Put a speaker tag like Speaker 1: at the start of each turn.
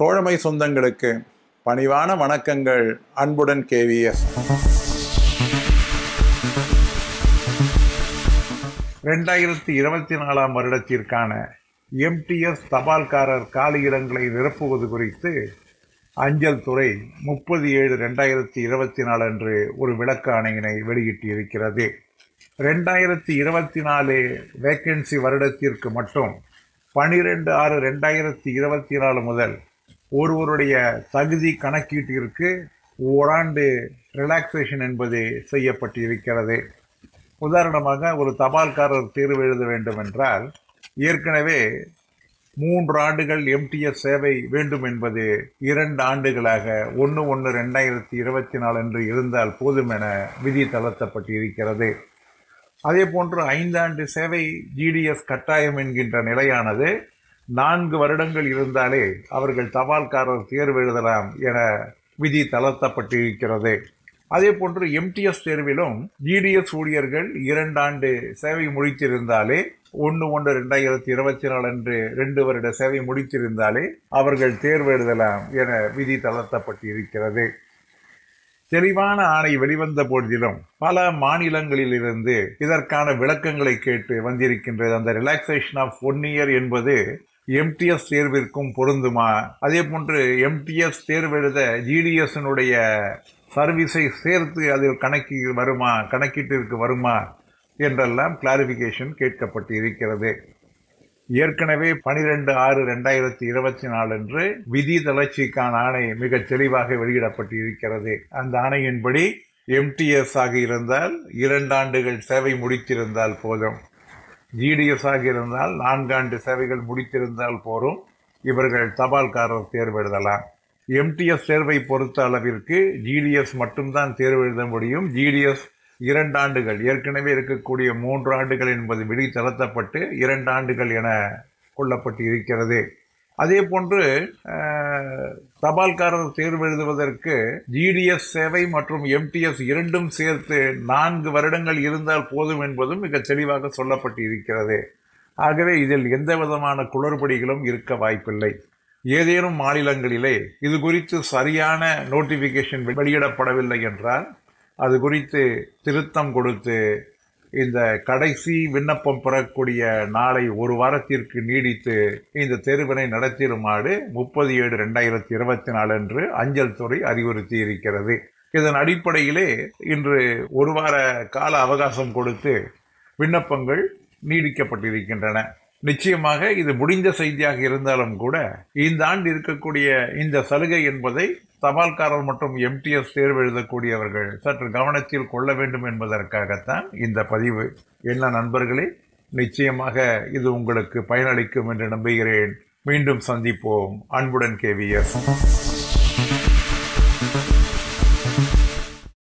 Speaker 1: தோழமை சொந்தங்களுக்கு பணிவான வணக்கங்கள். அன்புடன் KVS. 2024 வருடத்திற்கான MTS தபால்காரர் காலியிடங்களை நிரப்புவது குறித்து அஞ்சல் துறை 30/7/2024 அன்று ஒரு விளக்க ஆணையினை வெளியிட்டிருக்கிறது. 2024 வேக்கன்சி வருடத்திற்கு மட்டும் 12/6/2024 முதல் ஒருவருடைய தகுதி கணக்கீட்டிற்கு ஓராண்டு ரிலாக்ஸேஷன் என்பது செய்யப்பட்டிருக்கிறது. உதாரணமாக, ஒரு தபால்காரர் தேர்வு எழுத வேண்டும் என்றால் ஏற்கனவே 3 ஆண்டுகள் MTS சேவை வேண்டும் என்பது 2 ஆண்டுகளாக 1/1/2024 அன்று இருந்தால் போதும் என விதி தளர்த்தப்பட்டிருக்கிறது. அதே போன்று 5 ஆண்டு சேவை GDS கட்டாயம் என்கின்ற நிலையானது 4 வருடங்கள் இருந்தாலே அவர்கள் தபால்காரர் தேர்வு எழுதலாம் என விதி தளர்த்தப்பட்டிருக்கிறது. அதே போன்று MTS தேர்விலும் GDS ஊழியர்கள் 2 ஆண்டு சேவை முடித்திருந்தாலே 1/1/2024 அன்று 2 வருட சேவை முடித்திருந்தாலே அவர்கள் தேர்வு எழுதலாம் என விதி தளர்த்தப்பட்டிருக்கிறது. தெளிவான ஆணை வெளிவந்த போதிலும் பல மாநிலங்களிலிருந்து இதற்கான விளக்கங்களை கேட்டு வந்திருக்கின்றது. அந்த ரிலாக்ஸேஷன் ஆஃப் 1 இயர் என்பது MTS தேர்விற்கும் பொருந்துமா, அதே போன்று MTS தேர்வு எழுத GDS-னுடைய சர்வீஸை சேர்த்து அதில் கணக்கீட்டிற்கு வருமா என்றெல்லாம் கிளாரிஃபிகேஷன் கேட்கப்பட்டு இருக்கிறது. ஏற்கனவே 12/6/2024 அன்று விதி தளர்ச்சிக்கான ஆணை மிக தெளிவாக வெளியிடப்பட்டு இருக்கிறது. அந்த ஆணையின்படி MTS ஆக இருந்தால் 2 ஆண்டுகள் சேவை முடித்திருந்தால் போதும், GDS ஆக இருந்தால் 4 ஆண்டு சேவைகள் முடித்திருந்தால் போதும், இவர்கள் தபால்காரர் தேர்வு எழுதலாம். MTS தேர்வை பொறுத்த அளவிற்கு GDS மட்டும்தான் தேர்வு எழுத முடியும். GDS 2 ஆண்டுகள், ஏற்கனவே இருக்கக்கூடிய 3 ஆண்டுகள் என்பது விதி தளர்த்தப்பட்டு 2 ஆண்டுகள் என கொள்ளப்பட்டு இருக்கிறது. அதே போன்று தபால்காரர் தேர்வு எழுதுவதற்கு GDS சேவை மற்றும் MTS இரண்டும் சேர்த்து 4 வருடங்கள் இருந்தால் போதும் என்பதும் மிக தெளிவாக சொல்லப்பட்டு இருக்கிறது. ஆகவே இதில் எந்த விதமான குளறுபடிகளும் இருக்க வாய்ப்பில்லை. ஏதேனும் மாநிலங்களிலே இது குறித்து சரியான நோட்டிஃபிகேஷன் வெளியிடப்படவில்லை என்றால் அது குறித்து திருத்தம் கொடுத்து இந்த கடைசி விண்ணப்பம் பெறக்கூடிய நாளை 1 வாரத்திற்கு நீடித்து இந்த தேர்வினை நடத்திடுமாறு 30/7/2024 அன்று அஞ்சல் துறை அறிவுறுத்தி இருக்கிறது. இதன் அடிப்படையிலே இன்று 1 வார கால அவகாசம் கொடுத்து விண்ணப்பங்கள் நீடிக்கப்பட்டிருக்கின்றன. நிச்சயமாக இது முடிந்த செய்தியாக இருந்தாலும் கூட இந்த ஆண்டு இருக்கக்கூடிய இந்த சலுகை என்பதை தபால்காரர் மற்றும் MTS தேர்வு எழுதக்கூடியவர்கள் சற்று கவனத்தில் கொள்ள வேண்டும் என்பதற்காகத்தான் இந்த பதிவு. என்ன நண்பர்களே, நிச்சயமாக இது உங்களுக்கு பயனளிக்கும் என்று நம்புகிறேன். மீண்டும் சந்திப்போம். அன்புடன் KVS.